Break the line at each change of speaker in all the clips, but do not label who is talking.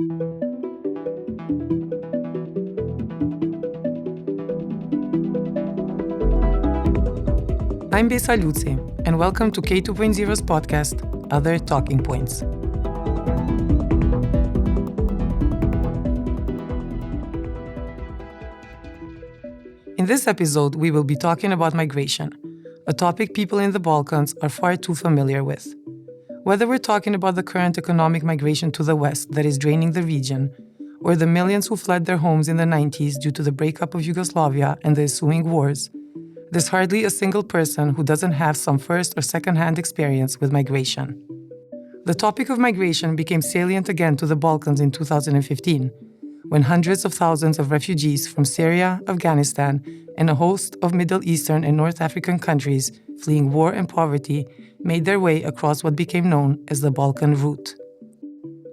I'm Besa Luzi, and welcome to K2.0's podcast, Other Talking Points. In this episode, we will be talking about migration, a topic people in the Balkans are far too familiar with. Whether we're talking about the current economic migration to the west that is draining the region, or the millions who fled their homes in the 90s due to the breakup of Yugoslavia and the ensuing wars, there's hardly a single person who doesn't have some first or second-hand experience with migration. The topic of migration became salient again to the Balkans in 2015, when hundreds of thousands of refugees from Syria, Afghanistan, and a host of Middle Eastern and North African countries fleeing war and poverty made their way across what became known as the Balkan Route.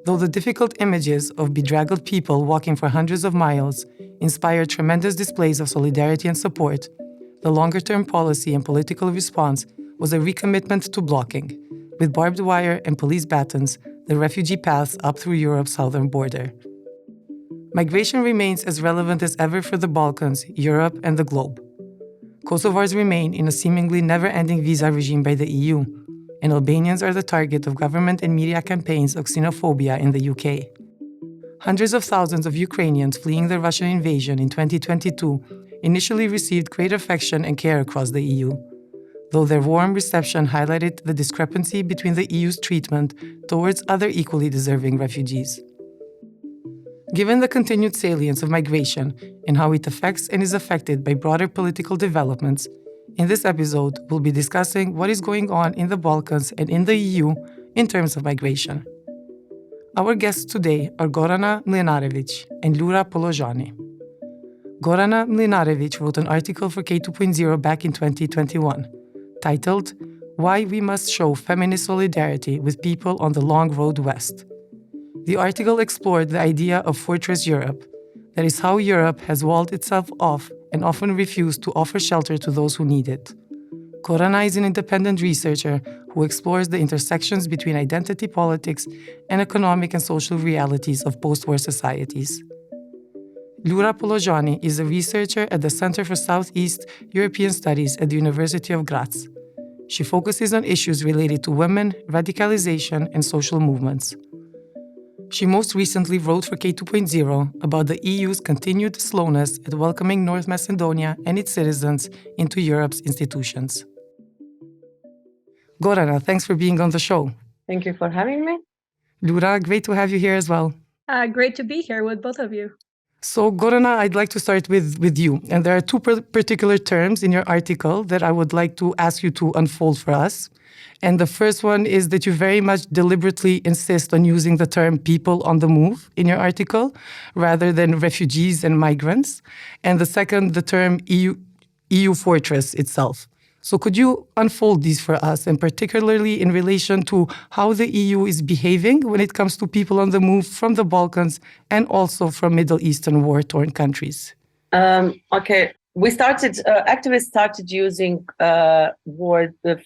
Though the difficult images of bedraggled people walking for hundreds of miles inspired tremendous displays of solidarity and support, the longer-term policy and political response was a recommitment to blocking, with barbed wire and police batons, the refugee paths up through Europe's southern border. Migration remains as relevant as ever for the Balkans, Europe, and the globe. Kosovars remain in a seemingly never-ending visa regime by the EU, and Albanians are the target of government and media campaigns of xenophobia in the UK. Hundreds of thousands of Ukrainians fleeing the Russian invasion in 2022 initially received great affection and care across the EU, though their warm reception highlighted the discrepancy between the EU's treatment towards other equally deserving refugees. Given the continued salience of migration and how it affects and is affected by broader political developments, in this episode we'll be discussing what is going on in the Balkans and in the EU in terms of migration. Our guests today are Gorana Mlinarevic and Lura Polojani. Gorana Mlinarevic wrote an article for K2.0 back in 2021, titled Why We Must Show Feminist Solidarity with People on the Long Road West. The article explored the idea of Fortress Europe, that is how Europe has walled itself off and often refused to offer shelter to those who need it. Gorana is an independent researcher who explores the intersections between identity politics and economic and social realities of post-war societies. Lura Polojani is a researcher at the Center for Southeast European Studies at the University of Graz. She focuses on issues related to women, radicalization, and social movements. She most recently wrote for K2.0 about the EU's continued slowness at welcoming North Macedonia and its citizens into Europe's institutions. Gorana, thanks for being on the show.
Thank you for having me.
Lura, great to have you here as well.
Great to be here with both of you.
So, Gorana, I'd like to start with you. And there are two particular terms in your article that I would like to ask you to unfold for us. And the first one is that you very much deliberately insist on using the term people on the move in your article, rather than refugees and migrants. And the second, the term EU fortress itself. So could you unfold these for us, and particularly in relation to how the EU is behaving when it comes to people on the move from the Balkans and also from Middle Eastern war-torn countries?
Okay. Activists started using the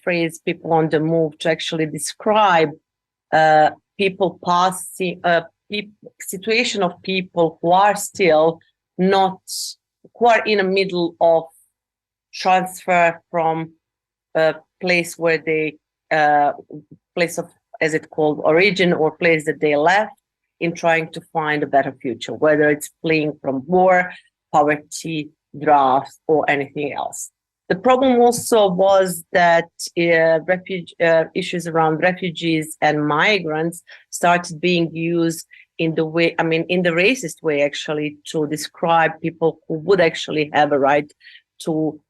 phrase people on the move to actually describe people passing, situation of people who are in the middle of transfer from a place where place of, as it called, origin, or place that they left, in trying to find a better future, whether it's fleeing from war, poverty, drought, or anything else. The problem also was that issues around refugees and migrants started being used in the racist way, actually, to describe people who would actually have a right to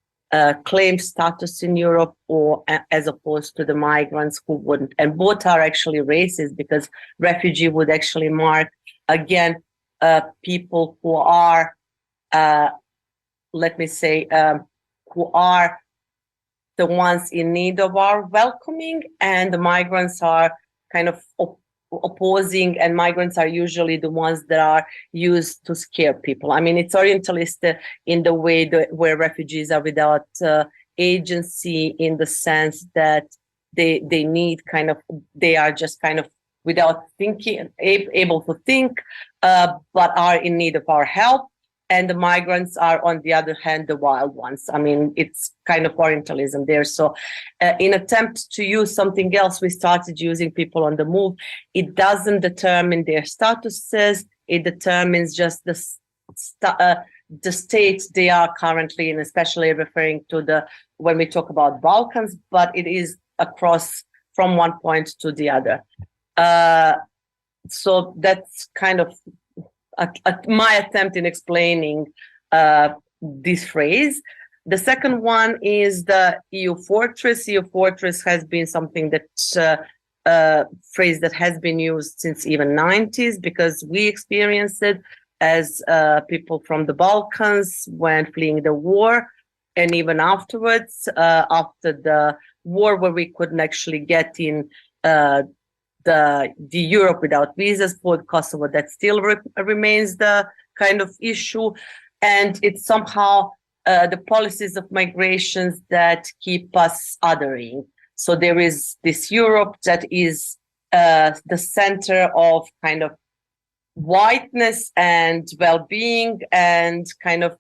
claim status in Europe, or as opposed to the migrants who wouldn't. And both are actually racist, because refugee would actually mark, again, people who are, who are the ones in need of our welcoming, and the migrants are kind of opposing, and migrants are usually the ones that are used to scare people. I mean, it's Orientalist in the way where refugees are without agency, in the sense that they are just kind of without thinking, able to think, but are in need of our help. And the migrants are, on the other hand, the wild ones. I mean, it's kind of Orientalism there. So in attempt to use something else, we started using people on the move. It doesn't determine their statuses. It determines just the state they are currently in, especially referring to when we talk about Balkans, but it is across from one point to the other. So that's kind of my attempt in explaining this phrase. The second one is the EU fortress. EU fortress has been something that phrase that has been used since even 90s, because we experienced it as people from the Balkans when fleeing the war, and even afterwards, after the war, where we couldn't actually get in the Europe without visas for Kosovo. That still remains the kind of issue, and it's somehow the policies of migrations that keep us othering. So there is this Europe that is the center of kind of whiteness and well-being, and kind of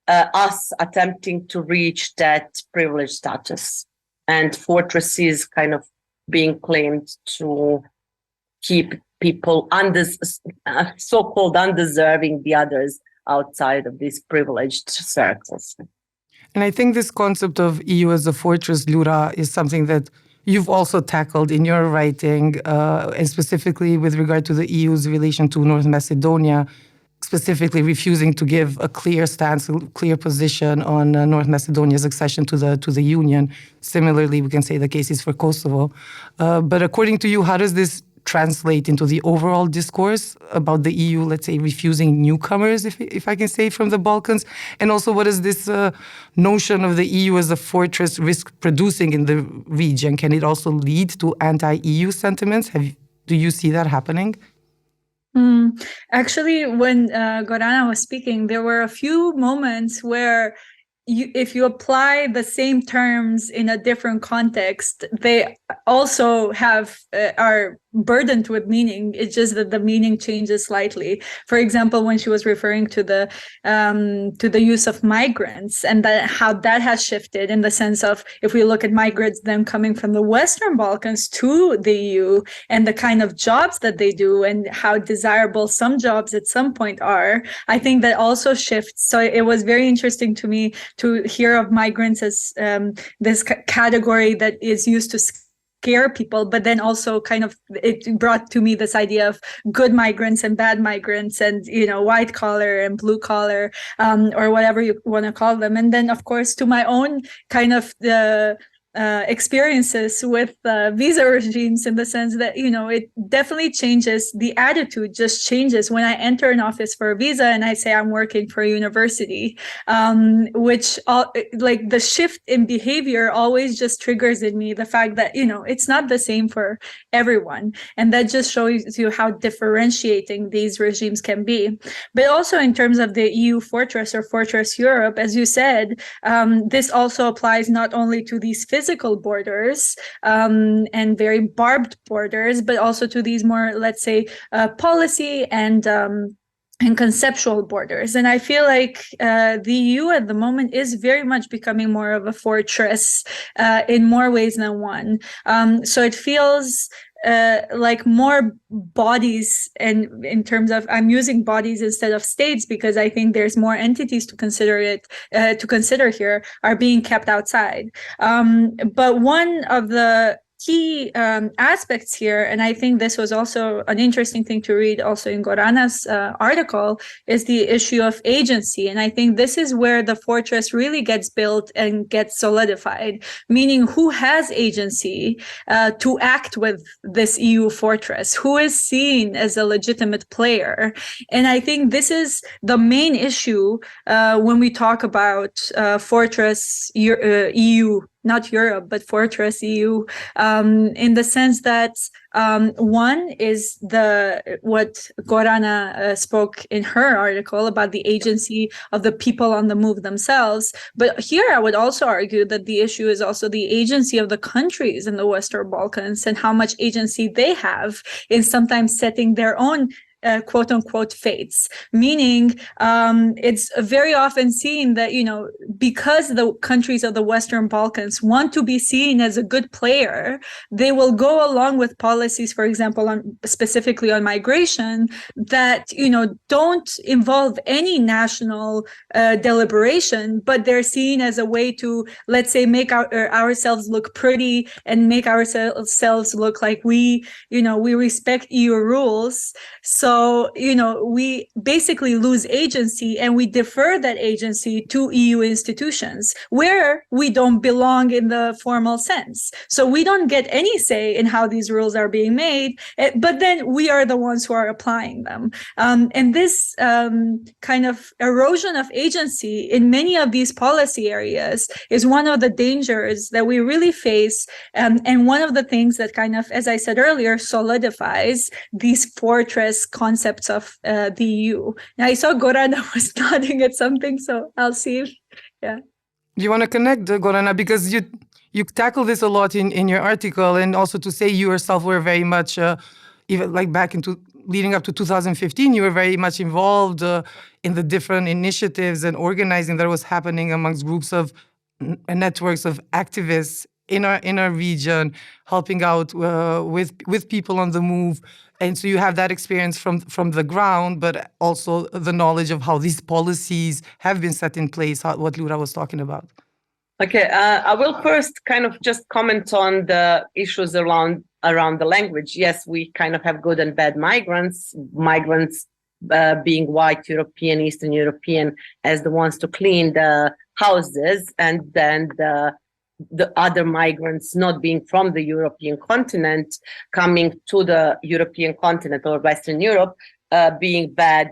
us attempting to reach that privileged status, and fortresses kind of being claimed to keep people so-called undeserving, the others, outside of these privileged circles.
And I think this concept of EU as a fortress, Lura, is something that you've also tackled in your writing, and specifically with regard to the EU's relation to North Macedonia, specifically refusing to give a clear stance, a clear position on North Macedonia's accession to the Union. Similarly, we can say the case is for Kosovo. But according to you, how does this translate into the overall discourse about the EU, let's say, refusing newcomers, if I can say, from the Balkans? And also, what is this notion of the EU as a fortress risk producing in the region? Can it also lead to anti-EU sentiments? Do you see that happening?
Actually, when Gorana was speaking, there were a few moments where if you apply the same terms in a different context, they also are burdened with meaning. It's just that the meaning changes slightly. For example, when she was referring to the use of migrants, and how that has shifted, in the sense of, if we look at migrants then coming from the Western Balkans to the EU, and the kind of jobs that they do, and how desirable some jobs at some point are, I think that also shifts. So it was very interesting to me to hear of migrants as this category that is used to scare people, but then also kind of it brought to me this idea of good migrants and bad migrants, and white collar and blue collar, or whatever you want to call them. And then, of course, to my own kind of experiences with visa regimes, in the sense that it definitely changes. The attitude just changes when I enter an office for a visa and I say I'm working for a university, which like the shift in behavior always just triggers in me the fact that it's not the same for everyone, and that just shows you how differentiating these regimes can be. But also in terms of the EU fortress or fortress Europe, as you said, this also applies not only to these physical borders and very barbed borders, but also to these more, let's say, policy and conceptual borders. And I feel like the EU at the moment is very much becoming more of a fortress in more ways than one. So it feels like more bodies, and in terms of, I'm using bodies instead of states because I think there's more entities to consider here, are being kept outside. But one of the key aspects here, and I think this was also an interesting thing to read also in Gorana's article, is the issue of agency. And I think this is where the fortress really gets built and gets solidified, meaning who has agency to act with this EU fortress, who is seen as a legitimate player. And I think this is the main issue when we talk about fortress EU not Europe, but fortress EU, in the sense that one is what Gorana spoke in her article about the agency of the people on the move themselves. But here I would also argue that the issue is also the agency of the countries in the Western Balkans and how much agency they have in sometimes setting their own quote unquote fates, meaning it's very often seen that, because the countries of the Western Balkans want to be seen as a good player, they will go along with policies, for example, specifically on migration, that, don't involve any national deliberation, but they're seen as a way to, let's say, make ourselves look pretty and make ourselves look like we respect EU rules. So, we basically lose agency and we defer that agency to EU institutions where we don't belong in the formal sense. So we don't get any say in how these rules are being made, but then we are the ones who are applying them. And this kind of erosion of agency in many of these policy areas is one of the dangers that we really face. And one of the things that kind of, as I said earlier, solidifies these fortress concepts of the EU. Now, I saw Gorana was nodding at something, so I'll see if, yeah.
You want to connect, Gorana, because you tackle this a lot in your article, and also to say you yourself were very much, even like back into leading up to 2015, you were very much involved in the different initiatives and organizing that was happening amongst groups of networks of activists in our region, helping out with people on the move. And so you have that experience from the ground, but also the knowledge of how these policies have been set in place, what Lura was talking about.
Okay, I will first kind of just comment on the issues around the language. Yes, we kind of have good and bad migrants being white European, Eastern European, as the ones to clean the houses, and then the other migrants not being from the European continent coming to the European continent or Western Europe, being bad,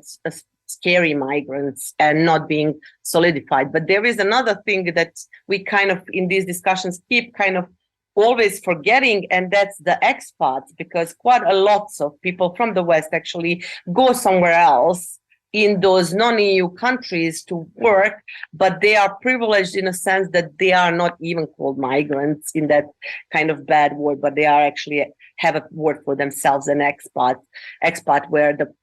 scary migrants and not being solidified. But there is another thing that we kind of in these discussions keep kind of always forgetting, and that's the expats, because quite a lot of people from the West actually go somewhere else in those non-EU countries to work, but they are privileged in a sense that they are not even called migrants in that kind of bad word, but they are actually have a word for themselves, an expat where the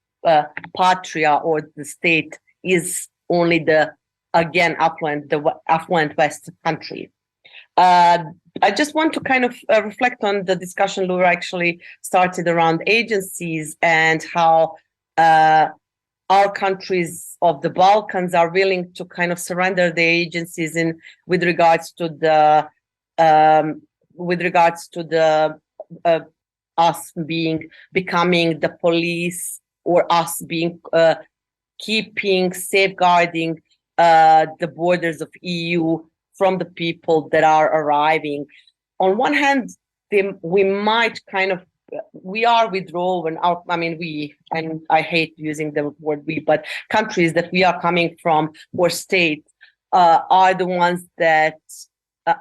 patria or the state is only the affluent West country. I just want to kind of reflect on the discussion Laura actually started around agencies and how our countries of the Balkans are willing to kind of surrender the agencies with regards to the us becoming the police, or us being safeguarding the borders of EU from the people that are arriving. On one hand, we might kind of we are withdrawn out. I mean, and I hate using the word we, but countries that we are coming from or states are the ones that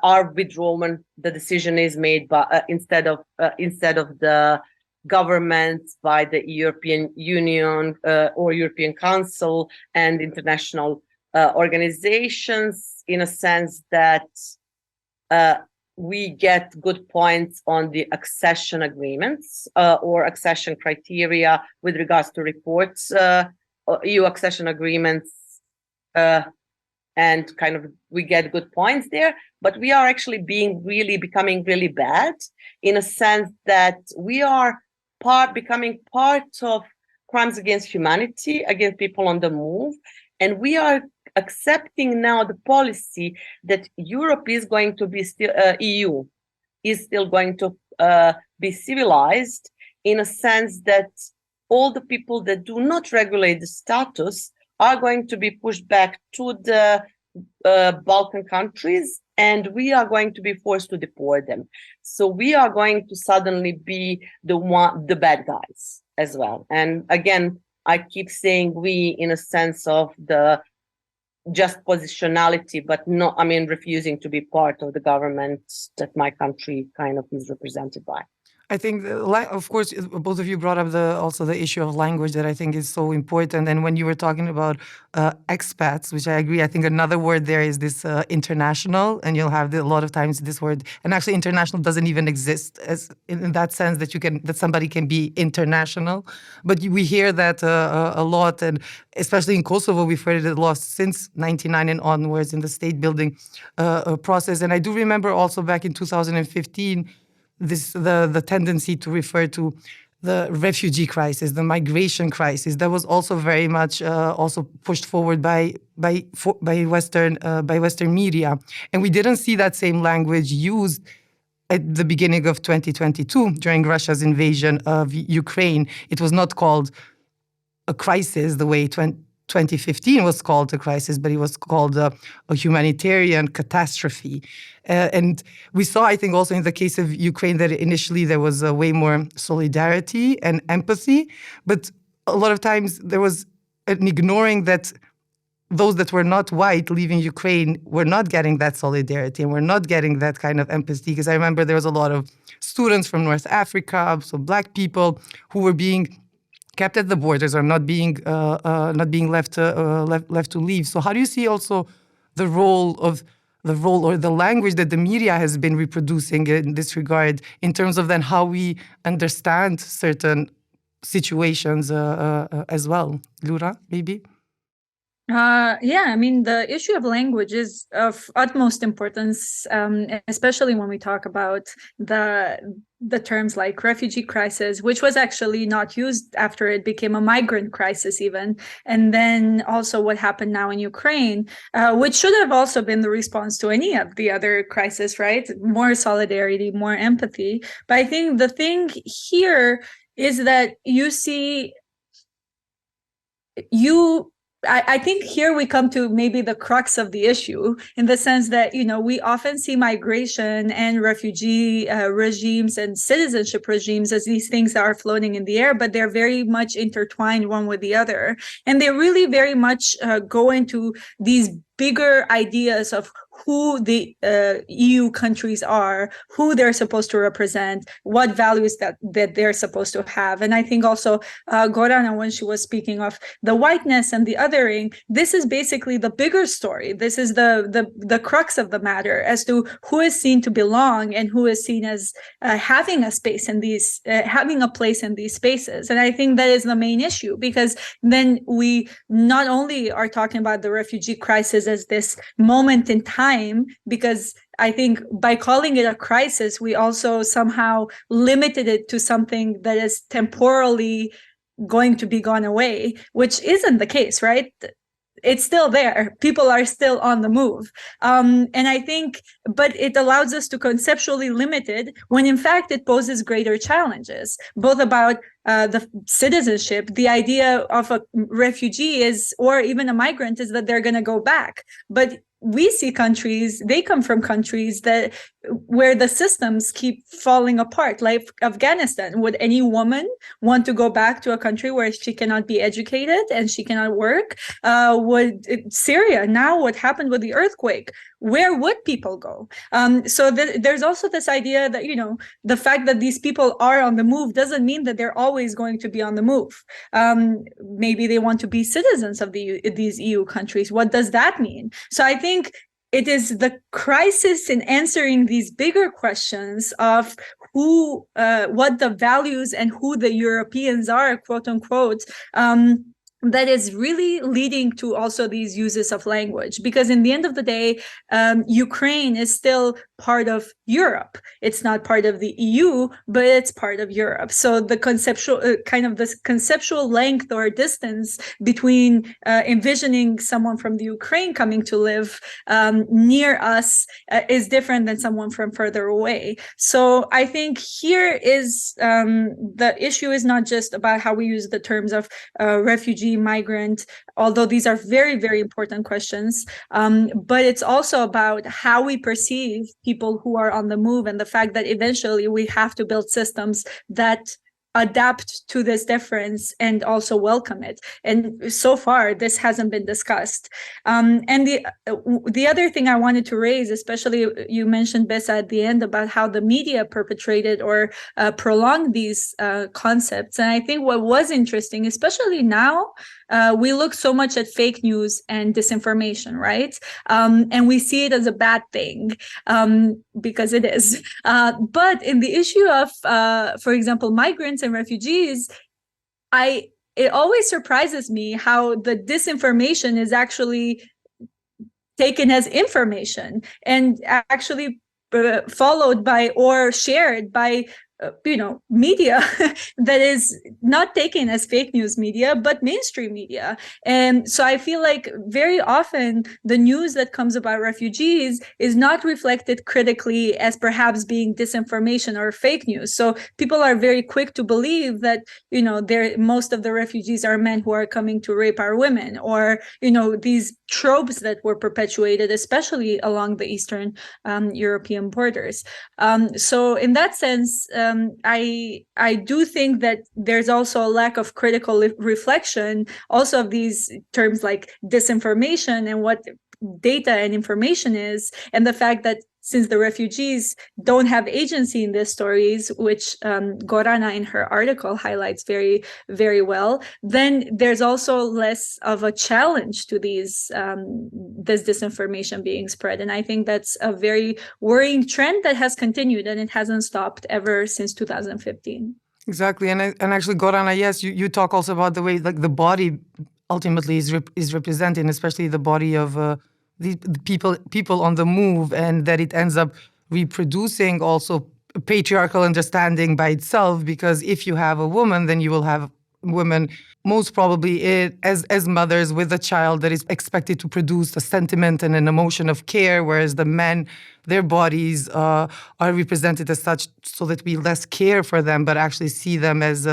are withdrawn. The decision is made by instead of the government by the European Union or European Council and international organizations, in a sense that we get good points on the accession agreements or accession criteria with regards to reports, EU accession agreements, and kind of we get good points there. But we are actually becoming really bad, in a sense that we are becoming part of crimes against humanity, against people on the move, and we are accepting now the policy that Europe is going to be still EU is still going to be civilized, in a sense that all the people that do not regulate the status are going to be pushed back to the Balkan countries, and we are going to be forced to deport them. So we are going to suddenly be the bad guys as well. And again, I keep saying we, in a sense of just positionality, but not, I mean, refusing to be part of the government that my country kind of is represented by.
I think, of course, both of you brought up also the issue of language that I think is so important. And when you were talking about expats, which I agree, I think another word there is this international, and you'll have a lot of times this word. And actually, international doesn't even exist as in that sense that somebody can be international. But we hear that a lot, and especially in Kosovo, we've heard it a lot since '99 and onwards in the state building process. And I do remember also back in 2015. The tendency to refer to the refugee crisis, the migration crisis, that was also very much also pushed forward by Western media, and we didn't see that same language used at the beginning of 2022 during Russia's invasion of Ukraine. It was not called a crisis the way 2015 was called a crisis, but it was called a humanitarian catastrophe. And we saw, I think, also in the case of Ukraine that initially there was way more solidarity and empathy, but a lot of times there was an ignoring that those that were not white leaving Ukraine were not getting that solidarity and were not getting that kind of empathy. Because I remember there was a lot of students from North Africa, so Black people, who were being kept at the borders or not being left to leave. So how do you see also the role or the language that the media has been reproducing in this regard in terms of then how we understand certain situations as well? Lura, maybe?
Yeah, I mean, the issue of language is of utmost importance, especially when we talk about the terms like refugee crisis, which was actually not used after it became a migrant crisis even. And then also what happened now in Ukraine, which should have also been the response to any of the other crises, right? More solidarity, more empathy. But I think the thing here is that I think here we come to maybe the crux of the issue, in the sense that, we often see migration and refugee regimes and citizenship regimes as these things that are floating in the air, but they're very much intertwined one with the other. And they really very much go into these bigger ideas of who the EU countries are, who they're supposed to represent, what values that they're supposed to have. And I think also Gorana, when she was speaking of the whiteness and the othering, this is basically the bigger story. This is the crux of the matter as to who is seen to belong and who is seen as having a space in these, having a place in these spaces. And I think that is the main issue, because then we not only are talking about the refugee crisis as this moment in time, because I think by calling it a crisis, we also somehow limited it to something that is temporally going to be gone away, which isn't the case, right? It's still there. People are still on the move. And I think, but it allows us to conceptually limit it when in fact it poses greater challenges, both about the citizenship. The idea of a refugee is, or even a migrant, is that they're going to go back. But we see countries, they come from countries where the systems keep falling apart, like Afghanistan. Would any woman want to go back to a country where she cannot be educated and she cannot work? Would Syria, now what happened with the earthquake, where would people go? So there's also this idea that, the fact that these people are on the move doesn't mean that they're always going to be on the move. Maybe they want to be citizens of these EU countries. What does that mean? So I think it is the crisis in answering these bigger questions of what the values and who the Europeans are, quote unquote, that is really leading to also these uses of language. Because in the end of the day, Ukraine is still part of Europe. It's not part of the EU, but it's part of Europe. So the conceptual this conceptual length or distance between envisioning someone from the Ukraine coming to live near us is different than someone from further away. So I think here is the issue is not just about how we use the terms of refugee, migrant, although these are very, very important questions, but it's also about how we perceive people who are on the move, and the fact that eventually we have to build systems that adapt to this difference and also welcome it. And so far, this hasn't been discussed. And the other thing I wanted to raise, especially you mentioned, Bessa, at the end about how the media perpetrated or prolonged these concepts. And I think what was interesting, especially now, we look so much at fake news and disinformation, right? And we see it as a bad thing because it is. But in the issue of, for example, migrants and refugees, it always surprises me how the disinformation is actually taken as information and actually followed by or shared by media that is not taken as fake news media, but mainstream media. And so I feel like very often the news that comes about refugees is not reflected critically as perhaps being disinformation or fake news. So people are very quick to believe that, most of the refugees are men who are coming to rape our women, or, these tropes that were perpetuated, especially along the Eastern European borders. So in that sense, I do think that there's also a lack of critical reflection also of these terms like disinformation and what data and information is, and the fact that since the refugees don't have agency in these stories, which Gorana in her article highlights very, very well, then there's also less of a challenge to this disinformation being spread. And I think that's a very worrying trend that has continued, and it hasn't stopped ever since 2015.
Exactly. And actually, Gorana, yes, you talk also about the way like the body ultimately is represented, especially the body of the people on the move, and that it ends up reproducing also patriarchal understanding by itself, because if you have a woman, then you will have women most probably as mothers with a child that is expected to produce a sentiment and an emotion of care, whereas the men, their bodies are represented as such so that we less care for them, but actually see them as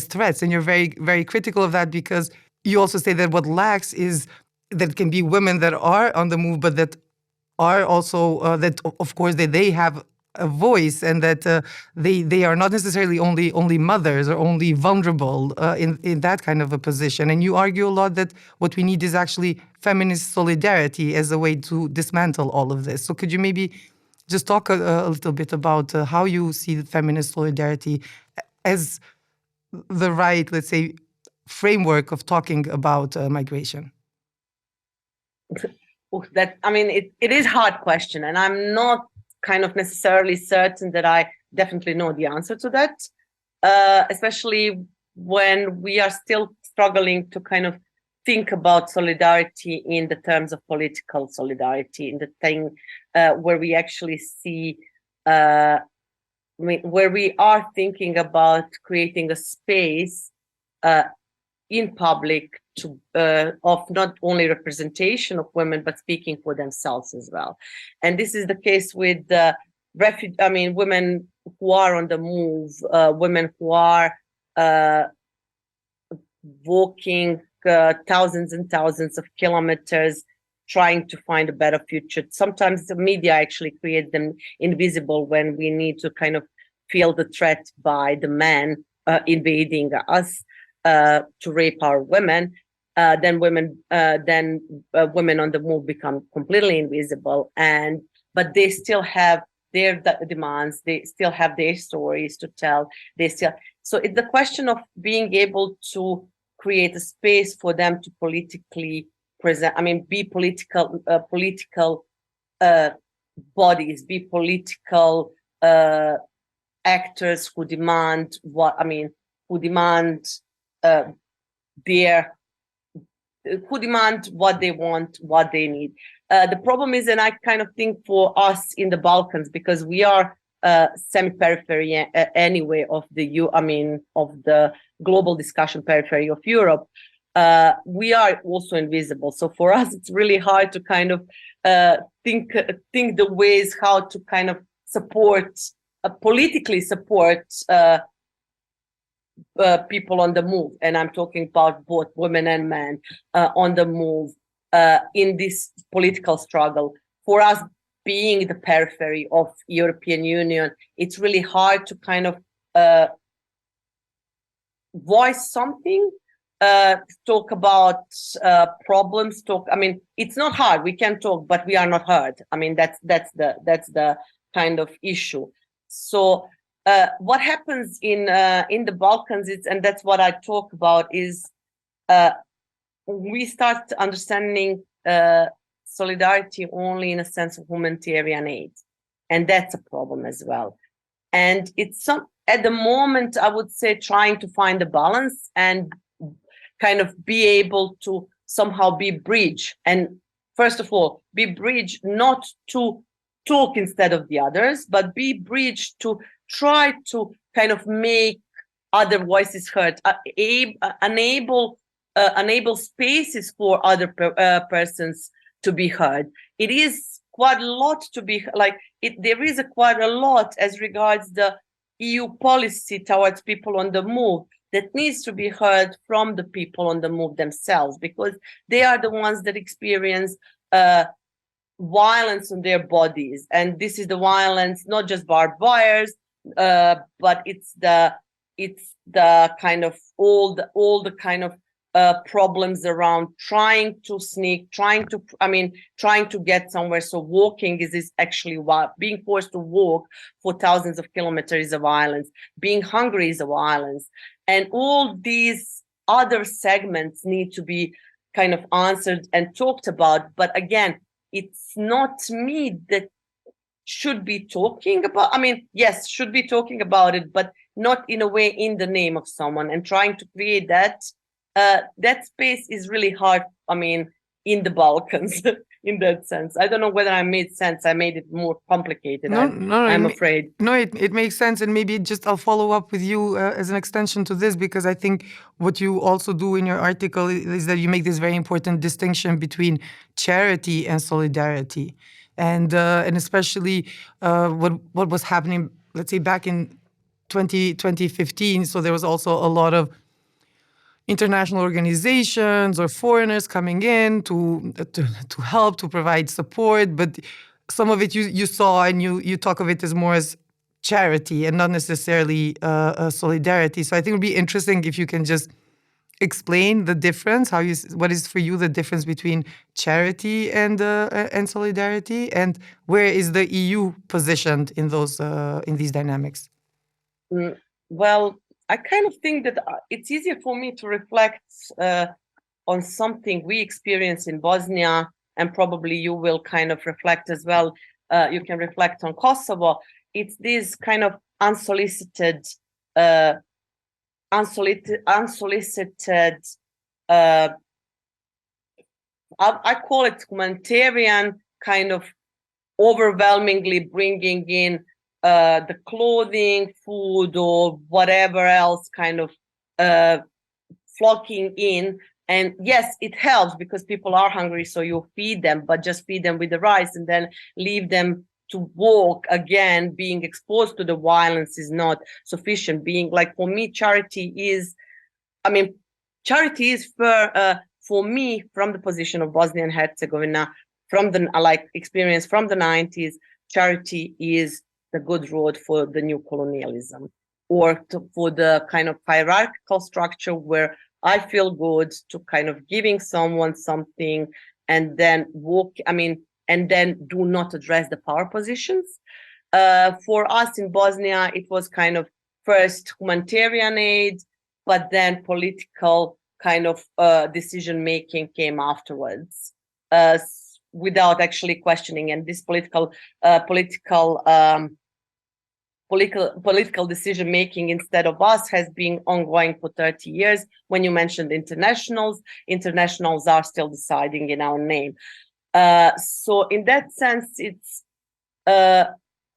threats. And you're very, very critical of that, because you also say that what lacks is that it can be women that are on the move, but that are also that of course they have a voice, and that they are not necessarily only mothers or only vulnerable in that kind of a position. And you argue a lot that what we need is actually feminist solidarity as a way to dismantle all of this. So could you maybe just talk a little bit about how you see feminist solidarity as the right, let's say, framework of talking about migration?
It is a hard question, and I'm not kind of necessarily certain that I definitely know the answer to that, especially when we are still struggling to kind of think about solidarity in the terms of political solidarity, in the thing where we actually see, where we are thinking about creating a space in public to of not only representation of women, but speaking for themselves as well. And this is the case with women who are on the move, women who are walking thousands and thousands of kilometers, trying to find a better future. Sometimes the media actually creates them invisible when we need to kind of feel the threat by the men invading us to rape our women. Then women on the move become completely invisible, but they still have their demands. They still have their stories to tell. So it's the question of being able to create a space for them to politically present. be political bodies, be political actors who demand who demand what they want, what they need. The problem is, and I kind of think for us in the Balkans, because we are semi-periphery anyway of the global discussion periphery of Europe, we are also invisible. So for us, it's really hard to kind of think the ways how to kind of politically support people on the move, and I'm talking about both women and men on the move in this political struggle. For us, being the periphery of European Union, it's really hard to kind of voice something, talk about problems. I mean, it's not hard. We can talk, but we are not heard. I mean, that's the kind of issue. So what happens in the Balkans is, and that's what I talk about, is we start understanding solidarity only in a sense of humanitarian aid, and that's a problem as well. And it's at the moment, I would say, trying to find a balance and kind of be able to somehow be bridge. And first of all, be bridge not to talk instead of the others, but be bridge to try to kind of make other voices heard, enable spaces for other persons to be heard. It is quite a lot to be like it. There is quite a lot as regards the EU policy towards people on the move that needs to be heard from the people on the move themselves, because they are the ones that experience violence on their bodies. And this is the violence, not just barbed wires, but it's the kind of all the kind of problems around trying to sneak, trying to get somewhere. So walking is actually being forced to walk for thousands of kilometers is a violence. Being hungry is a violence. And all these other segments need to be kind of answered and talked about. But again, it's not me that should be talking about. I mean, yes, should be talking about it, but not in a way in the name of someone, and trying to create that space is really hard. I mean, in the Balkans, in that sense. I don't know whether I made sense. I made it more complicated. I'm afraid.
No, it makes sense. And maybe just I'll follow up with you as an extension to this, because I think what you also do in your article is that you make this very important distinction between charity and solidarity. And especially what was happening, let's say, back in 2015. So there was also a lot of international organizations or foreigners coming in to help, to provide support, but some of it you saw and you talk of it as more as charity and not necessarily solidarity. So I think it would be interesting if you can just explain the difference, what is for you the difference between charity and solidarity, and where is the EU positioned in these dynamics?
Well, I kind of think that it's easier for me to reflect on something we experience in Bosnia, and probably you will kind of reflect as well. You can reflect on Kosovo. It's this kind of unsolicited, I call it humanitarian, kind of overwhelmingly bringing in the clothing, food, or whatever else, kind of flocking in. And yes, it helps because people are hungry, so you feed them, but just feed them with the rice and then leave them to walk again. Being exposed to the violence is not sufficient. Being like, for me, charity is for me, from the position of Bosnia and Herzegovina, from the experience from the 90s, charity is the good road for the new colonialism, or for the kind of hierarchical structure where I feel good to kind of giving someone something and then and then do not address the power positions. For us in Bosnia, it was kind of first humanitarian aid, but then political kind of decision making came afterwards, without actually questioning. And this political decision making instead of us has been ongoing for 30 years. When you mentioned internationals are still deciding in our name. So in that sense, it's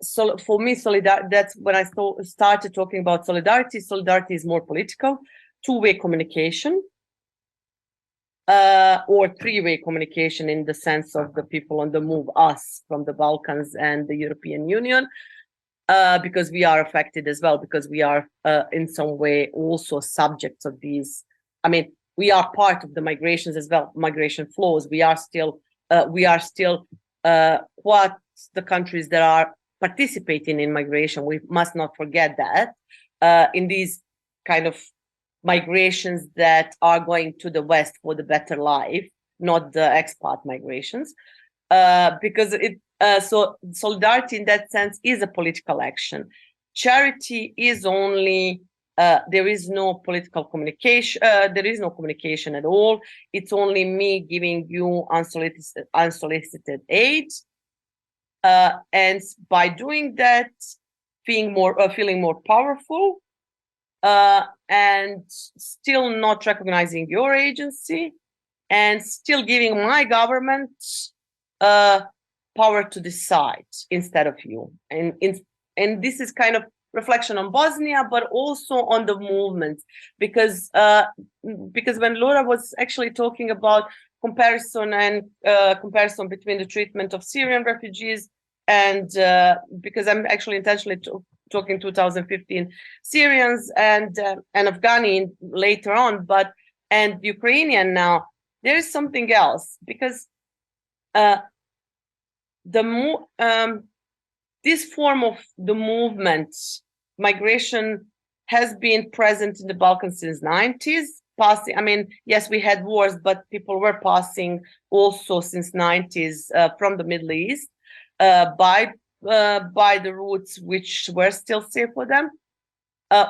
so for me, that's when I started talking about solidarity. Solidarity is more political, two-way communication, or three-way communication in the sense of the people on the move, us from the Balkans and the European Union. Because we are affected as well, because we are in some way also subjects of these. I mean, we are part of the migrations as well, migration flows. We are still what the countries that are participating in migration. We must not forget that. in these kind of migrations that are going to the West for the better life, not the expat migrations, because so solidarity in that sense is a political action. Charity is only there is no political communication. There is no communication at all. It's only me giving you unsolicited aid, and by doing that, feeling more powerful, and still not recognizing your agency, and still giving my government power to decide instead of you. And this is kind of reflection on Bosnia, but also on the movement, because when Laura was actually talking about comparison between the treatment of Syrian refugees and because I'm actually intentionally talking 2015 Syrians and Afghani later on, and Ukrainian now, there is something else, because this form of the movement, migration, has been present in the Balkans since 90s. Passing, I mean, yes, we had wars, but people were passing also since 90s from the Middle East by the routes which were still safe for them,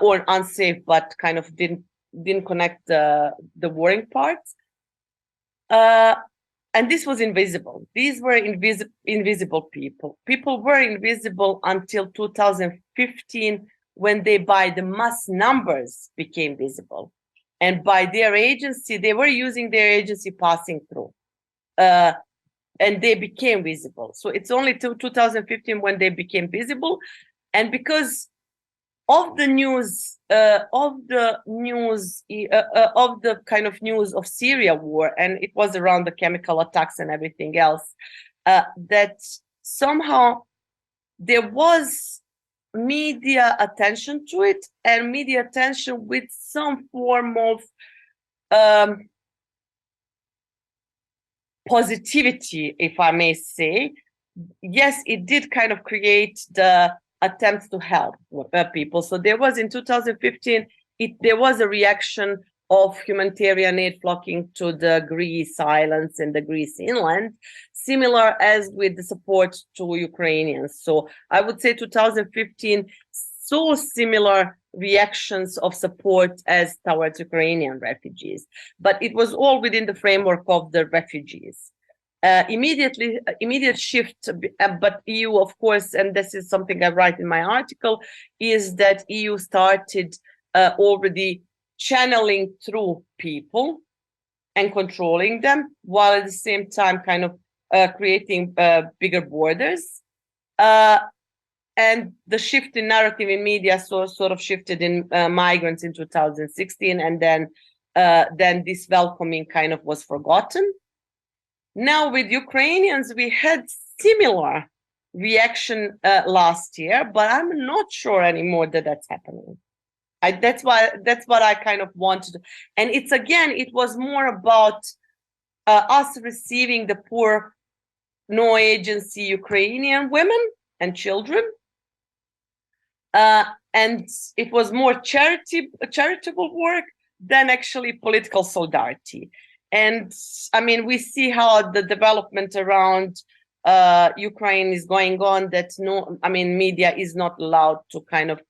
or unsafe, but kind of didn't connect the warring parts. And this was invisible. These were invisible people. People were invisible until 2015, when they, by the mass numbers, became visible. And by their agency, they were using their agency passing through. And they became visible. So it's only till 2015 when they became visible. And because of the news, of the kind of news of Syria war, and it was around the chemical attacks and everything else, that somehow there was media attention to it, and media attention with some form of positivity, if I may say. Yes, it did kind of create the attempts to help people. So there was, in 2015, there was a reaction of humanitarian aid flocking to the Greece islands and the Greece inland, similar as with the support to Ukrainians. So I would say 2015 saw similar reactions of support as towards Ukrainian refugees, but it was all within the framework of the refugees. Immediate shift, but EU, of course, and this is something I write in my article, is that EU started already channeling through people and controlling them, while at the same time kind of creating bigger borders. And the shift in narrative in media sort of shifted in migrants in 2016, and then this welcoming kind of was forgotten. Now with Ukrainians, we had similar reaction last year, but I'm not sure anymore that that's happening. That's what I kind of wanted. And it was more about us receiving the poor, no agency Ukrainian women and children. And it was more charitable work than actually political solidarity. And I mean, we see how the development around Ukraine is going on, that media is not allowed to kind of,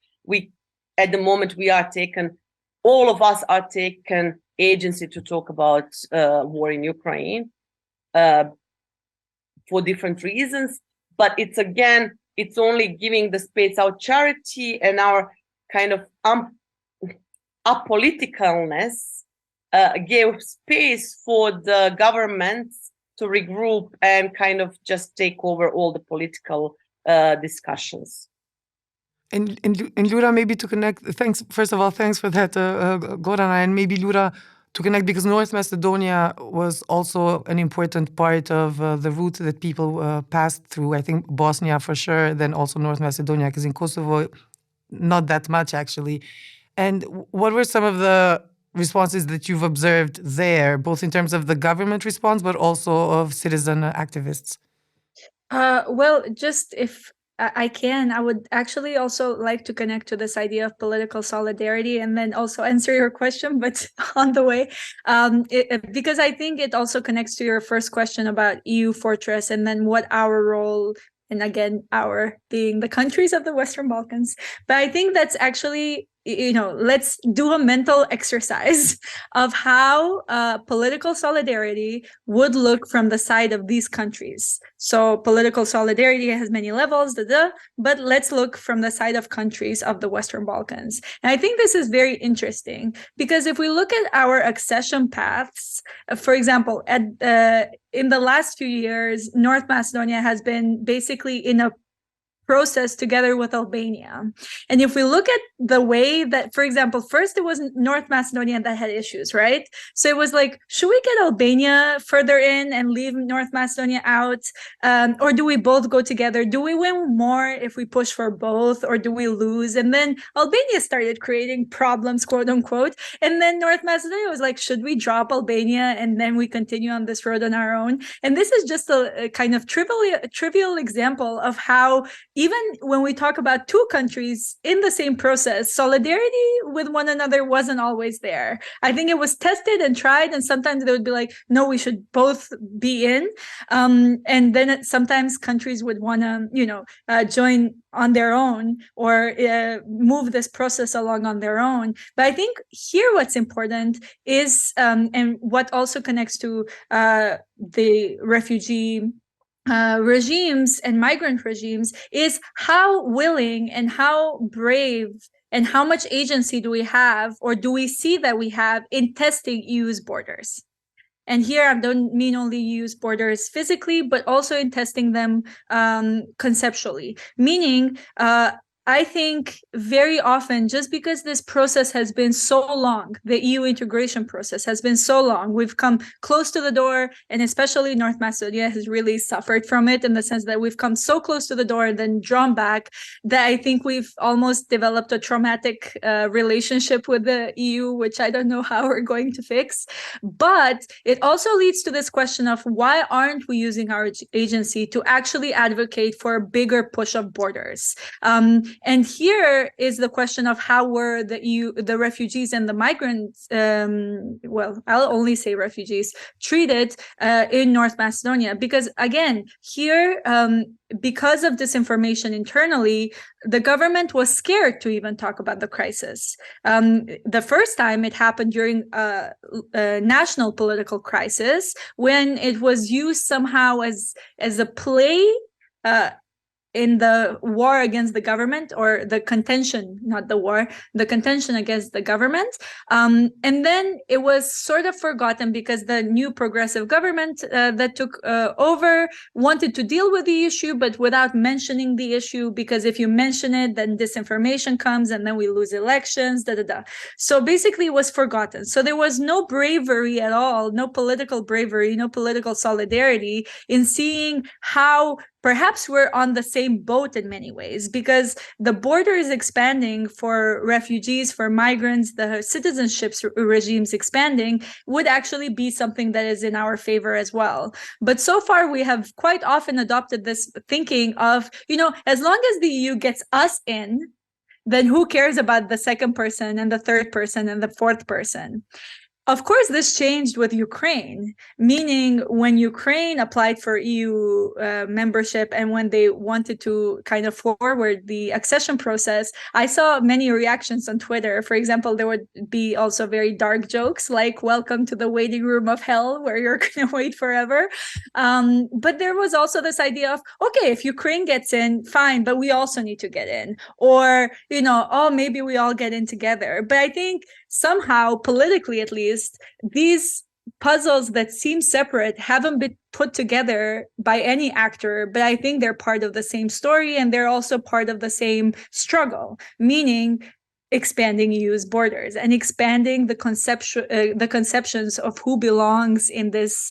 at the moment all of us are taken agency to talk about war in Ukraine for different reasons. But it's only giving the space. Our charity and our kind of apoliticalness gave space for the governments to regroup and kind of just take over all the political discussions.
And Lura, maybe to connect, thanks for that, Gorana, and maybe Lura, to connect, because North Macedonia was also an important part of the route that people passed through. I think Bosnia for sure, then also North Macedonia, because in Kosovo, not that much actually. And what were some of the responses that you've observed there, both in terms of the government response, but also of citizen activists?
Well, just if I would actually also like to connect to this idea of political solidarity and then also answer your question, but on the way, because I think it also connects to your first question about EU Fortress and then what our role, and again, our being the countries of the Western Balkans. But I think that's actually, let's do a mental exercise of how political solidarity would look from the side of these countries. So political solidarity has many levels, but let's look from the side of countries of the Western Balkans. And I think this is very interesting because if we look at our accession paths, for example, in the last few years, North Macedonia has been basically in a process together with Albania. And if we look at the way that, for example, first it was North Macedonia that had issues, right? So it was like, should we get Albania further in and leave North Macedonia out? Or do we both go together? Do we win more if we push for both, or do we lose? And then Albania started creating problems, quote unquote. And then North Macedonia was like, should we drop Albania and then we continue on this road on our own? And this is just a kind of trivial example of how even when we talk about two countries in the same process, solidarity with one another wasn't always there. I think it was tested and tried, and sometimes they would be like, no, we should both be in. And then sometimes countries would want to, join on their own or move this process along on their own. But I think here what's important is, and what also connects to the refugee regimes and migrant regimes, is how willing and how brave and how much agency do we have, or do we see that we have, in testing EU's borders. And here I don't mean only use borders physically, but also in testing them conceptually, meaning I think very often, just because this process has been so long, the EU integration process has been so long, we've come close to the door, and especially North Macedonia has really suffered from it in the sense that we've come so close to the door and then drawn back, that I think we've almost developed a traumatic relationship with the EU, which I don't know how we're going to fix. But it also leads to this question of why aren't we using our agency to actually advocate for a bigger push of borders? And here is the question of how were the refugees and the migrants, well, I'll only say refugees, treated in North Macedonia? Because again, here, because of disinformation internally, the government was scared to even talk about the crisis. The first time it happened during a national political crisis, when it was used somehow as a play in the war against the government, or the contention, not the war, the contention against the government. And then it was sort of forgotten because the new progressive government that took over wanted to deal with the issue, but without mentioning the issue, because if you mention it, then disinformation comes and then we lose elections, So basically it was forgotten. So there was no bravery at all, no political bravery, no political solidarity in seeing how perhaps we're on the same boat in many ways, because the border is expanding for refugees, for migrants, the citizenship regimes expanding would actually be something that is in our favor as well. But so far, we have quite often adopted this thinking of, as long as the EU gets us in, then who cares about the second person and the third person and the fourth person? Of course, this changed with Ukraine, meaning when Ukraine applied for EU membership and when they wanted to kind of forward the accession process, I saw many reactions on Twitter. For example, there would be also very dark jokes like, welcome to the waiting room of hell where you're going to wait forever. But there was also this idea of, okay, if Ukraine gets in, fine, but we also need to get in. Or, oh, maybe we all get in together. But I think somehow, politically at least, these puzzles that seem separate haven't been put together by any actor, but I think they're part of the same story, and they're also part of the same struggle, meaning expanding EU's borders and expanding the conceptions of who belongs in this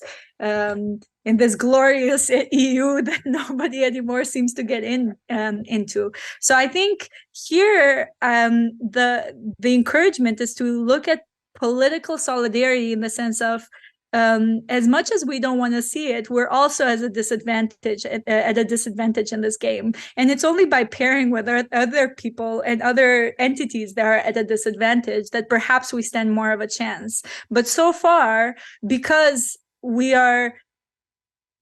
glorious EU that nobody anymore seems to get into. So I think here the encouragement is to look at political solidarity in the sense of as much as we don't want to see it, we're also at a disadvantage in this game. And it's only by pairing with other people and other entities that are at a disadvantage that perhaps we stand more of a chance. But so far, because we are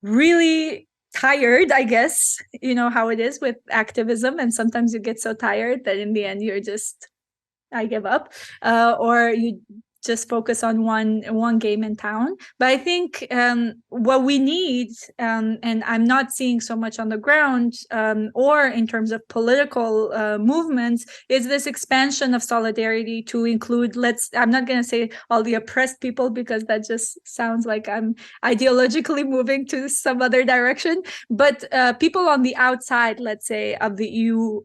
really tired, I guess, you know how it is with activism, and sometimes you get so tired that in the end you're just, I give up, or you just focus on one game in town. But I think what we need, and I'm not seeing so much on the ground or in terms of political movements, is this expansion of solidarity to include, I'm not going to say all the oppressed people, because that just sounds like I'm ideologically moving to some other direction, but people on the outside, let's say, of the EU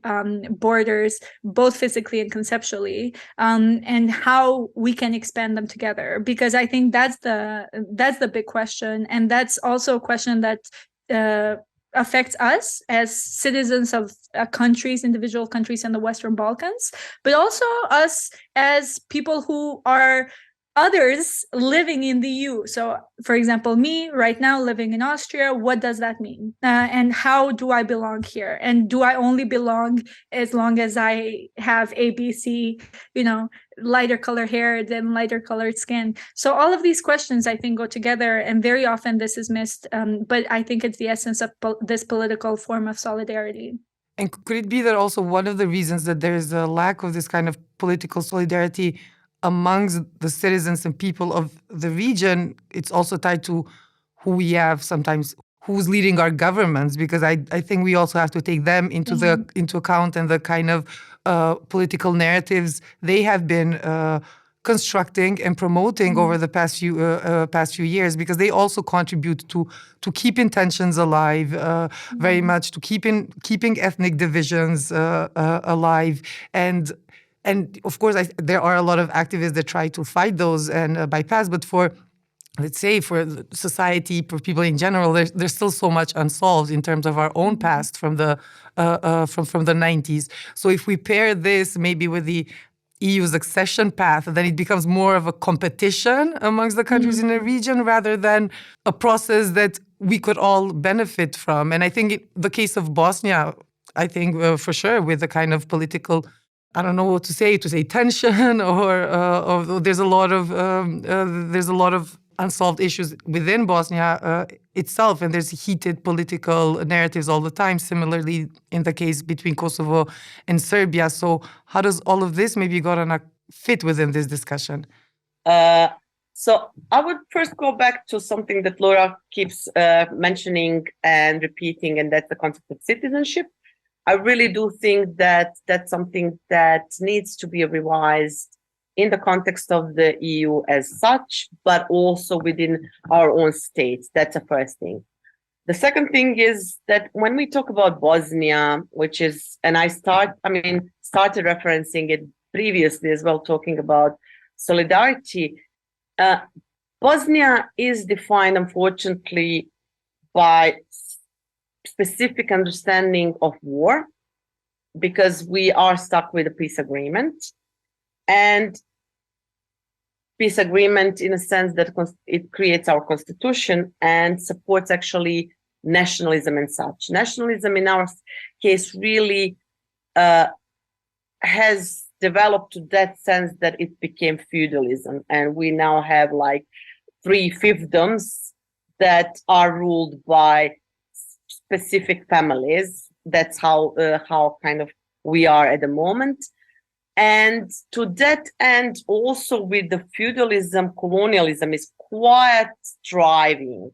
borders, both physically and conceptually, and how we can expand them together, because I think that's the big question, and that's also a question that affects us as citizens of countries, individual countries in the Western Balkans, but also us as people who are others living in the EU. So, for example, me right now living in Austria, what does that mean? And how do I belong here? And do I only belong as long as I have ABC, lighter color hair than lighter colored skin? So all of these questions, I think, go together, and very often this is missed. But I think it's the essence of this political form of solidarity.
And could it be that also one of the reasons that there is a lack of this kind of political solidarity amongst the citizens and people of the region, it's also tied to who we have sometimes, who's leading our governments, because I think we also have to take them into into account, and the kind of political narratives they have been constructing and promoting over the past few years, because they also contribute to keeping tensions alive, very much to keeping ethnic divisions alive. And of course, there are a lot of activists that try to fight those and bypass. But let's say for society, for people in general, there's still so much unsolved in terms of our own past from the 90s. So if we pair this maybe with the EU's accession path, then it becomes more of a competition amongst the countries in the region rather than a process that we could all benefit from. And I think the case of Bosnia, I think for sure, with the kind of political, I don't know what to say tension, or there's a lot of unsolved issues within Bosnia itself, and there's heated political narratives all the time. Similarly, in the case between Kosovo and Serbia. So, how does all of this maybe Gorana fit within this discussion?
So, I would first go back to something that Laura keeps mentioning and repeating, and that's the concept of citizenship. I really do think that that's something that needs to be revised in the context of the EU as such, but also within our own states. That's the first thing. The second thing is that when we talk about Bosnia, which is, and I started referencing it previously as well, talking about solidarity. Bosnia is defined, unfortunately, by specific understanding of war, because we are stuck with a peace agreement, and peace agreement in a sense that it creates our constitution and supports actually nationalism and such. Nationalism in our case really has developed to that sense that it became feudalism, and we now have like 3 fiefdoms that are ruled by specific families. That's how kind of we are at the moment. And to that end, also with the feudalism, colonialism is quite thriving,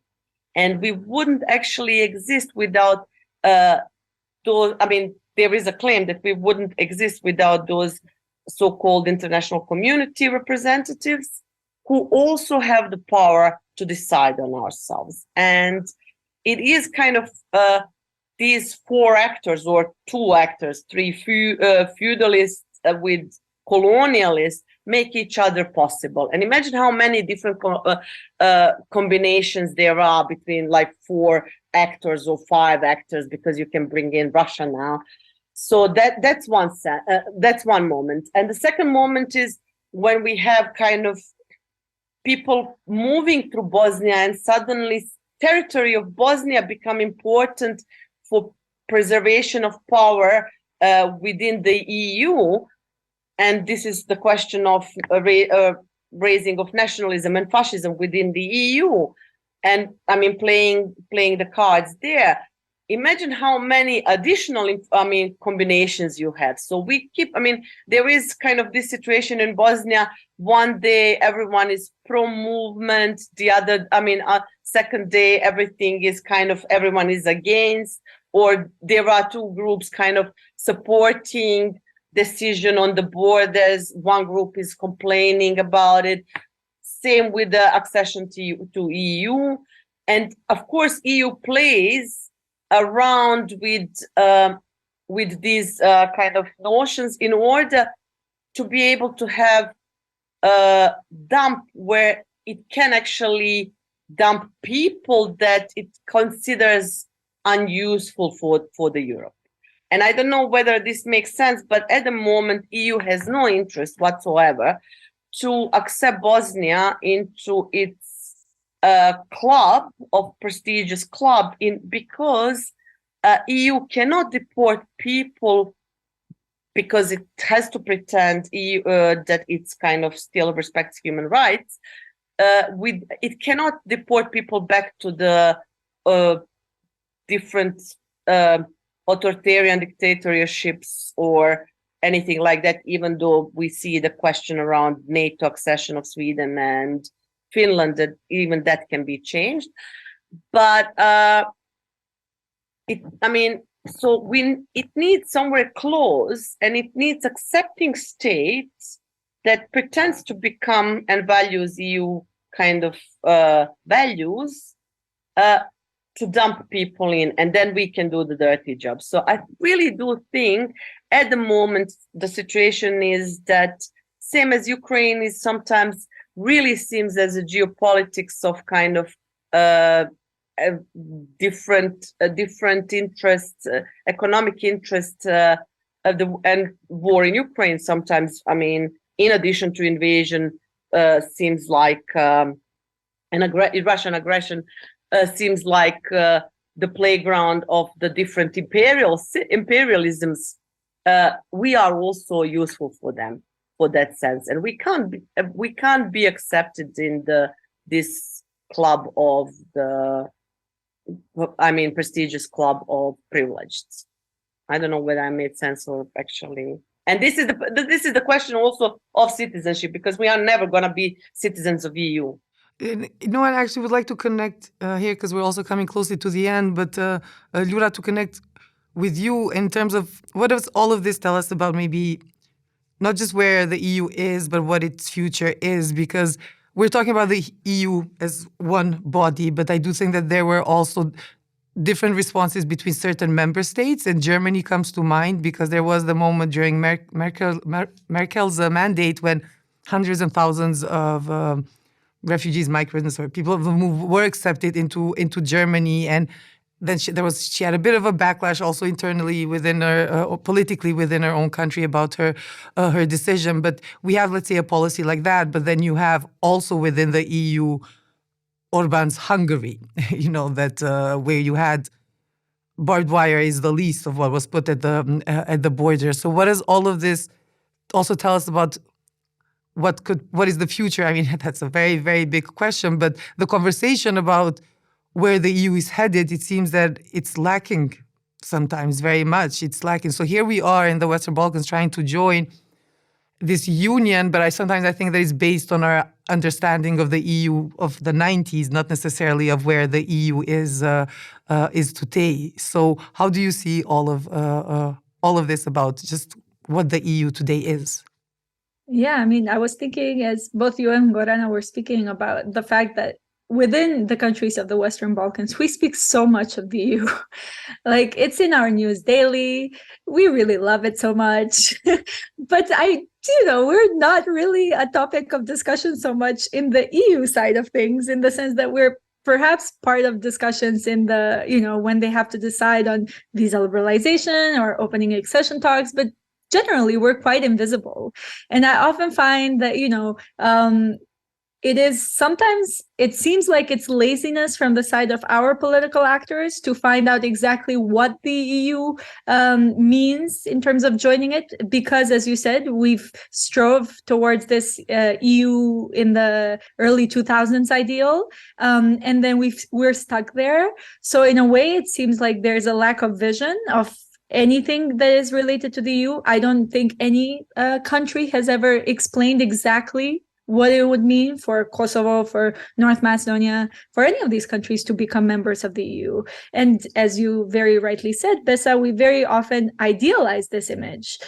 and we wouldn't actually exist without those. I mean, there is a claim that we wouldn't exist without those so-called international community representatives who also have the power to decide on ourselves. And it is kind of these 4 actors, or 2 actors, 3 feudalists with colonialists, make each other possible. And imagine how many different combinations there are between like 4 actors or 5 actors, because you can bring in Russia now. So that's one moment. And the second moment is when we have kind of people moving through Bosnia, and suddenly territory of Bosnia become important for preservation of power within the EU. And this is the question of raising of nationalism and fascism within the EU. And I mean, playing the cards there. Imagine how many additional, combinations you had. So we keep, there is kind of this situation in Bosnia. One day everyone is pro-movement. The other, second day everything is kind of, everyone is against. Or there are two groups kind of supporting decision on the borders. One group is complaining about it. Same with the accession to EU. And of course, EU plays around with these kind of notions in order to be able to have a dump where it can actually dump people that it considers unuseful for the Europe. And I don't know whether this makes sense, but at the moment, EU has no interest whatsoever to accept Bosnia into its club of prestigious club because EU cannot deport people because it has to pretend EU, that it's kind of still respects human rights. It cannot deport people back to the different authoritarian dictatorships or anything like that, even though we see the question around NATO accession of Sweden and Finland, that even that can be changed. But it needs somewhere close, and it needs accepting states that pretends to become and values EU kind of values to dump people in, and then we can do the dirty job. So I really do think at the moment the situation is that same as Ukraine is sometimes really seems as a geopolitics of kind of different interests, economic interests, and war in Ukraine sometimes, in addition to invasion, seems like Russian aggression seems like the playground of the different imperialisms. We are also useful for them, for that sense, and we can't be accepted in this club of prestigious club of privileged. I don't know whether I made sense or actually. And this is the question also of citizenship, because we are never going to be citizens of EU.
I actually would like to connect here, because we're also coming closely to the end, but Lura, to connect with you in terms of what does all of this tell us about maybe not just where the EU is, but what its future is, because we're talking about the EU as one body, but I do think that there were also different responses between certain member states, and Germany comes to mind because there was the moment during Merkel's mandate when hundreds and thousands of refugees, migrants, or people of the move were accepted into Germany, and then she had a bit of a backlash also internally within her, politically within her own country about her decision. But we have, let's say, a policy like that. But then you have also within the EU, Orban's Hungary, that where you had barbed wire is the least of what was put at the border. So what does all of this also tell us about what is the future? That's a very, very big question. But the conversation about where the EU is headed, it seems that it's lacking sometimes very much. It's lacking. So here we are in the Western Balkans trying to join this union, but I sometimes think that it's based on our understanding of the EU of the 90s, not necessarily of where the EU is today. So how do you see all of this about just what the EU today is?
Yeah, I was thinking, as both you and Gorana were speaking, about the fact that within the countries of the Western Balkans, we speak so much of the EU. Like, it's in our news daily. We really love it so much. But we're not really a topic of discussion so much in the EU side of things, in the sense that we're perhaps part of discussions in the, when they have to decide on visa liberalization or opening accession talks, but generally we're quite invisible. And I often find that, it is sometimes, it seems like it's laziness from the side of our political actors to find out exactly what the EU means in terms of joining it, because, as you said, we've strove towards this EU in the early 2000s ideal, and then we're stuck there. So in a way, it seems like there's a lack of vision of anything that is related to the EU. I don't think any country has ever explained exactly what it would mean for Kosovo, for North Macedonia, for any of these countries to become members of the EU. And as you very rightly said, Bessa, we very often idealize this image.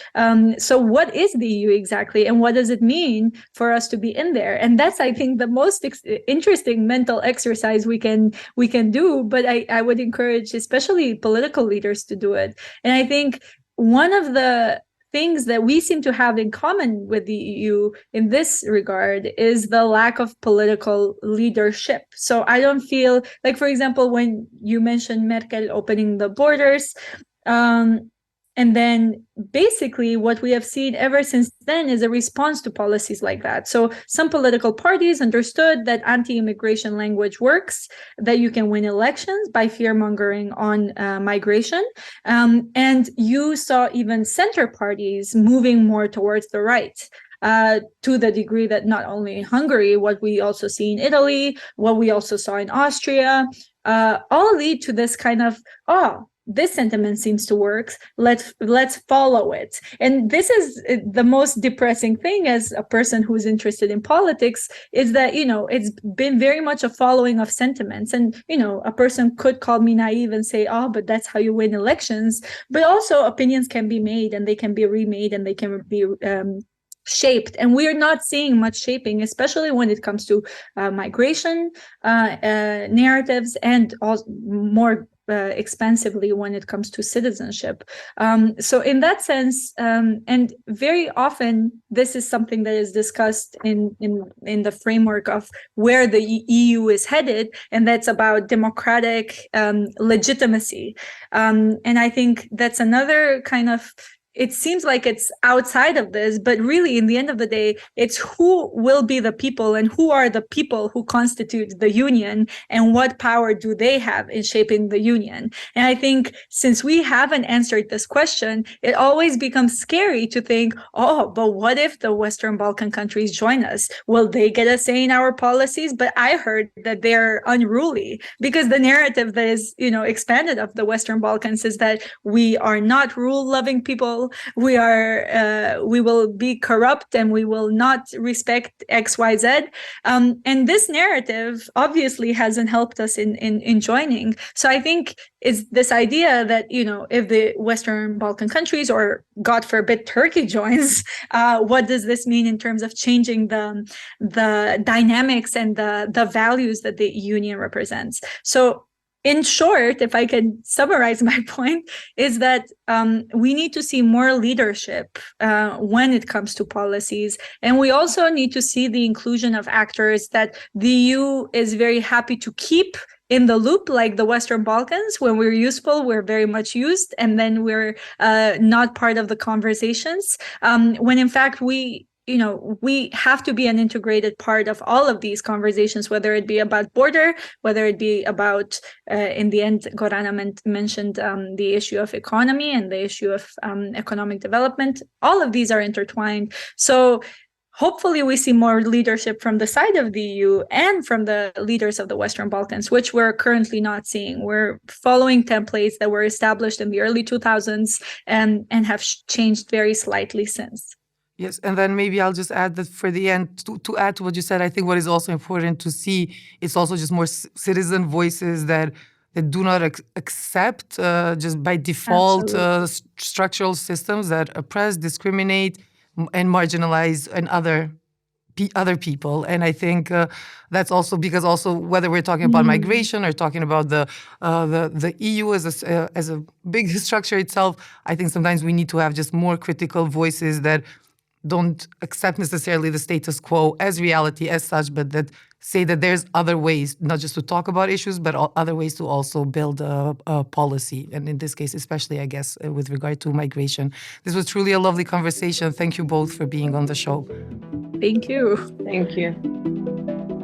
So what is the EU exactly, and what does it mean for us to be in there? And that's, I think, the most interesting mental exercise we can do. But I would encourage especially political leaders to do it. And I think one of the things that we seem to have in common with the EU in this regard is the lack of political leadership. So I don't feel like, for example, when you mentioned Merkel opening the borders, and then basically what we have seen ever since then is a response to policies like that. So some political parties understood that anti-immigration language works, that you can win elections by fear-mongering on migration. And you saw even center parties moving more towards the right. To the degree that not only in Hungary, what we also see in Italy, what we also saw in Austria, all lead to this kind of, this sentiment seems to work. Let's follow it. And this is the most depressing thing as a person who's interested in politics, is that, it's been very much a following of sentiments. And, a person could call me naive and say, but that's how you win elections. But also opinions can be made, and they can be remade, and they can be shaped, and we're not seeing much shaping, especially when it comes to migration narratives, and also more expansively when it comes to citizenship. So in that sense, and very often this is something that is discussed in the framework of where the EU is headed, and that's about democratic legitimacy. And I think that's another kind of, it seems like it's outside of this, but really in the end of the day, it's who will be the people, and who are the people who constitute the union, and what power do they have in shaping the union. And I think since we haven't answered this question, it always becomes scary to think, but what if the Western Balkan countries join us? Will they get a say in our policies? But I heard that they're unruly, because the narrative that is, expanded of the Western Balkans is that we are not rule-loving people. We will be corrupt, and we will not respect XYZ. And this narrative obviously hasn't helped us in joining. So I think it's this idea that, if the Western Balkan countries, or God forbid Turkey joins, what does this mean in terms of changing the dynamics and the values that the union represents? So in short, if I can summarize my point, is that we need to see more leadership when it comes to policies. And we also need to see the inclusion of actors that the EU is very happy to keep in the loop, like the Western Balkans. When we're useful, we're very much used, and then we're not part of the conversations. When in fact, we have to be an integrated part of all of these conversations, whether it be about border, whether it be about, in the end, Gorana mentioned the issue of economy and the issue of economic development. All of these are intertwined. So hopefully we see more leadership from the side of the EU and from the leaders of the Western Balkans, which we're currently not seeing. We're following templates that were established in the early 2000s and have changed very slightly since.
Yes, and then maybe I'll just add that for the end, to add to what you said, I think what is also important to see, it's also just more citizen voices that do not accept just by default structural systems that oppress, discriminate, and marginalize and other people. And I think that's also because also whether we're talking about migration or talking about the EU as a big structure itself, I think sometimes we need to have just more critical voices that don't accept necessarily the status quo as reality as such, but that say that there's other ways, not just to talk about issues, but other ways to also build a policy. And in this case, especially, I guess, with regard to migration. This was truly a lovely conversation. Thank you both for being on the show.
Thank you.
Thank you.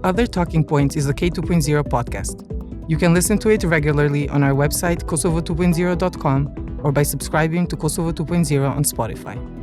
Other Talking Points is a K2.0 podcast. You can listen to it regularly on our website, kosovo2.0.com, or by subscribing to Kosovo 2.0 on Spotify.